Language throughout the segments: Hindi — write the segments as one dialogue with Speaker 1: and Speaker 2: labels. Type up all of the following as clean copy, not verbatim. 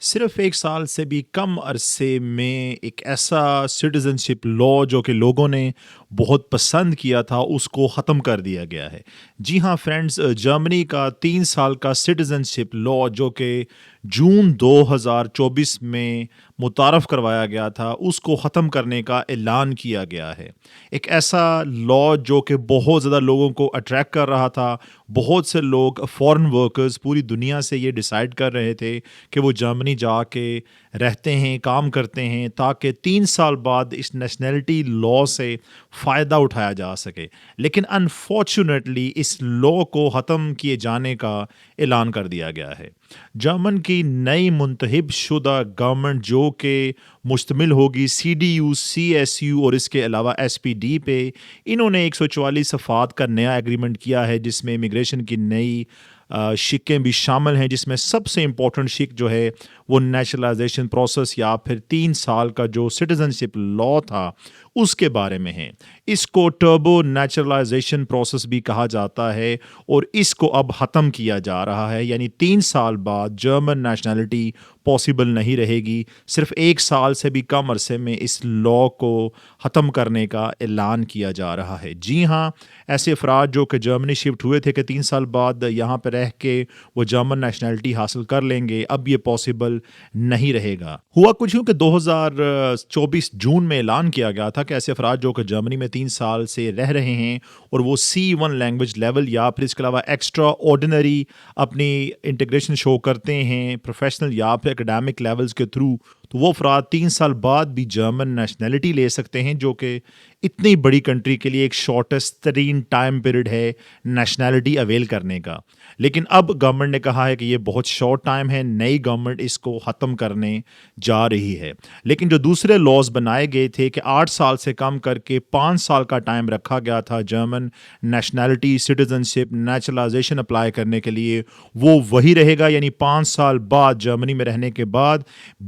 Speaker 1: सिर्फ 1 साल से भी कम अरसे में एक ऐसा सिटीज़नशिप लॉ जो कि लोगों ने बहुत पसंद किया था, उसको ख़त्म कर दिया गया है। जी हाँ फ्रेंड्स, जर्मनी का 3 साल का सिटीज़नशिप लॉ जो कि जून 2024 में मुतारफ़ करवाया गया था, उसको ख़त्म करने का ऐलान किया गया है। एक ऐसा लॉ जो कि बहुत ज़्यादा लोगों को अट्रैक्ट कर रहा था। बहुत से लोग फ़ॉरेन वर्कर्स पूरी दुनिया से ये डिसाइड कर रहे थे कि वो जर्मनी जाके रहते हैं, काम करते हैं, ताकि 3 साल बाद इस नेशनैलिटी लॉ से फ़ायदा उठाया जा सके। लेकिन अनफॉर्च्यूनेटली इस लॉ को ख़त्म किए जाने का ऐलान कर दिया गया है। जर्मन की नई मुंतखब शुदा गवर्नमेंट जो कि मुश्तमिल होगी CDU, CSU और इसके अलावा SPD पे, इन्होंने 144 सफ़ात का नया एग्रीमेंट किया है जिसमें इमिग्रेशन की नई शिकें भी शामिल हैं, जिसमें सबसे इम्पोर्टेंट शिक जो है वो नेशनलाइजेशन प्रोसेस या फिर 3 साल का जो सिटीज़नशिप लॉ था उसके बारे में है। इसको टर्बो नेचुरलाइजेशन प्रोसेस भी कहा जाता है और इसको अब ख़त्म किया जा रहा है, यानी 3 साल बाद जर्मन नेशनैलिटी पॉसिबल नहीं रहेगी। सिर्फ 1 साल से भी कम अरसे में इस लॉ को ख़त्म करने का ऐलान किया जा रहा है। जी हाँ, ऐसे अफराद जो कि जर्मनी शिफ्ट हुए थे कि 3 साल बाद यहाँ पे रह के वो जर्मन नेशनैलिटी हासिल कर लेंगे, अब ये पॉसिबल नहीं रहेगा। हुआ कुछ यूँ कि 2024 जून में ऐलान किया गया था कि ऐसे अफराद जो कि जर्मनी में 3 साल से रह रहे हैं और वो C1 लैंग्वेज लेवल या फिर इसके अलावा एक्स्ट्रा ऑर्डिनरी अपनी इंटीग्रेशन शो करते हैं प्रोफेशनल या फिर एकेडमिक लेवल्स के थ्रू, तो वो अफराद 3 साल बाद भी जर्मन नेशनैलिटी ले सकते हैं, जो कि इतनी बड़ी कंट्री के लिए एक शॉर्टेस्ट तरीन टाइम पीरियड है नेशनैलिटी अवेल करने का। लेकिन अब गवर्नमेंट ने कहा है कि ये बहुत शॉर्ट टाइम है, नई गवर्नमेंट इसको ख़त्म करने जा रही है। लेकिन जो दूसरे लॉज बनाए गए थे कि 8 साल से कम करके 5 साल का टाइम रखा गया था German nationality citizenship naturalisation apply करने के लिए, वो वही रहेगा। यानी 5 साल बाद जर्मनी में रहने के बाद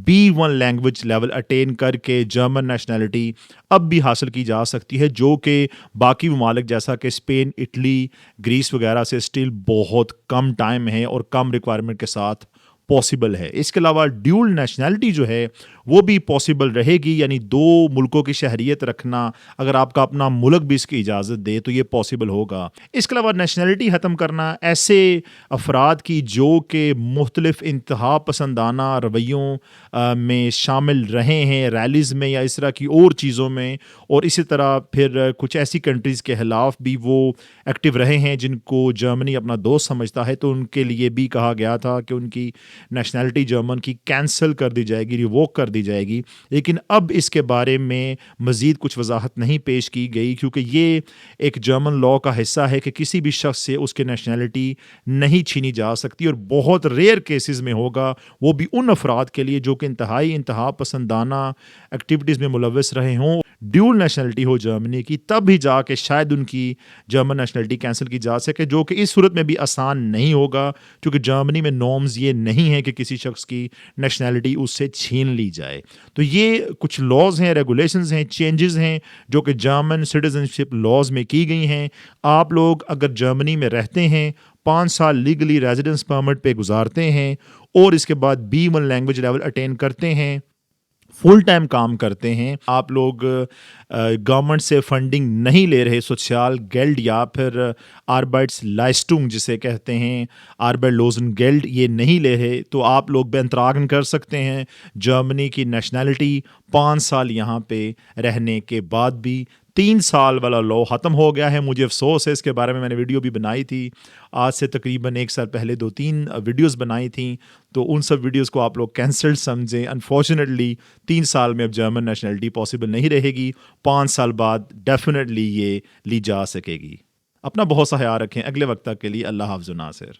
Speaker 1: B1 लैंग्वेज लेवल अटेन करके जर्मन नेशनैलिटी अब भी हासिल की जा सकती है, जो कि बाकी ममालिक जैसा कि स्पेन, इटली, ग्रीस वगैरह से स्टिल बहुत कम टाइम है और कम रिक्वायरमेंट के साथ पॉसिबल है। इसके अलावा ड्यूल नेशनैलिटी जो है वो भी पॉसिबल रहेगी, यानी 2 मुल्कों की शहरियत रखना, अगर आपका अपना मुल्क भी इसकी इजाज़त दे तो ये पॉसिबल होगा। इसके अलावा नेशनैलिटी ख़त्म करना ऐसे अफराद की जो कि मुख्तलिफ़ इंतहा पसंदाना रवैयों में शामिल रहे हैं, रैलीज़ में या इस तरह की और चीज़ों में, और इसी तरह फिर कुछ ऐसी कंट्रीज़ के खिलाफ भी वो एक्टिव रहे हैं जिनको जर्मनी अपना दोस्त समझता है, तो उनके लिए भी कहा गया था कि उनकी नेशनैलिटी जर्मन की कैंसिल कर दी जाएगी, रिवोक कर दी जाएगी। लेकिन अब इसके बारे में मज़ीद कुछ वजाहत नहीं पेश की गई, क्योंकि ये एक जर्मन लॉ का हिस्सा है कि किसी भी शख्स से उसकी नेशनैलिटी नहीं छीनी जा सकती, और बहुत रेयर केसेस में होगा, वो भी उन अफराद के लिए जो कि इंतहा पसंदाना एक्टिविटीज़ में मुलव्वस रहे हों, ड्यूल नेशनैलिटी हो जर्मनी की, तब भी जाके शायद उनकी जर्मन नेशनैलिटी कैंसिल की जा सके, जो कि इस सूरत में भी आसान नहीं होगा, क्योंकि जर्मनी में नॉर्म्स ये नहीं है कि किसी शख्स की नेशनैलिटी उससे छीन ली जाए। तो ये कुछ लॉज हैं, रेगुलेशंस हैं, चेंजेस हैं जो कि जर्मन सिटीजनशिप लॉज में की गई हैं। आप लोग अगर जर्मनी में रहते हैं, 5 साल लीगली रेजिडेंस परमिट पे गुजारते हैं और इसके बाद B1 लैंग्वेज लेवल अटेन करते हैं, फुल टाइम काम करते हैं, आप लोग गवर्नमेंट से फंडिंग नहीं ले रहे, सोशल गेल्ड या फिर आर्बाइट्सलाइस्टुंग जिसे कहते हैं, आर्बाइटलोजन गेल्ड, ये नहीं ले रहे, तो आप लोग बेंतरागन कर सकते हैं जर्मनी की नेशनैलिटी 5 साल यहाँ पे रहने के बाद भी। 3 साल वाला लॉ ख़त्म हो गया है। मुझे अफ़सोस है, इसके बारे में मैंने वीडियो भी बनाई थी, आज से तकरीबन 1 साल पहले 2-3 वीडियोस बनाई थी, तो उन सब वीडियोस को आप लोग कैंसल्ड समझें। अनफॉर्चुनेटली 3 साल में अब जर्मन नेशनैलिटी पॉसिबल नहीं रहेगी, 5 साल बाद डेफिनेटली ये ली जा सकेगी। अपना बहुत सा ख्याल रखें। अगले वक्त तक के लिए अल्लाह हाफ़िज़ नासिर।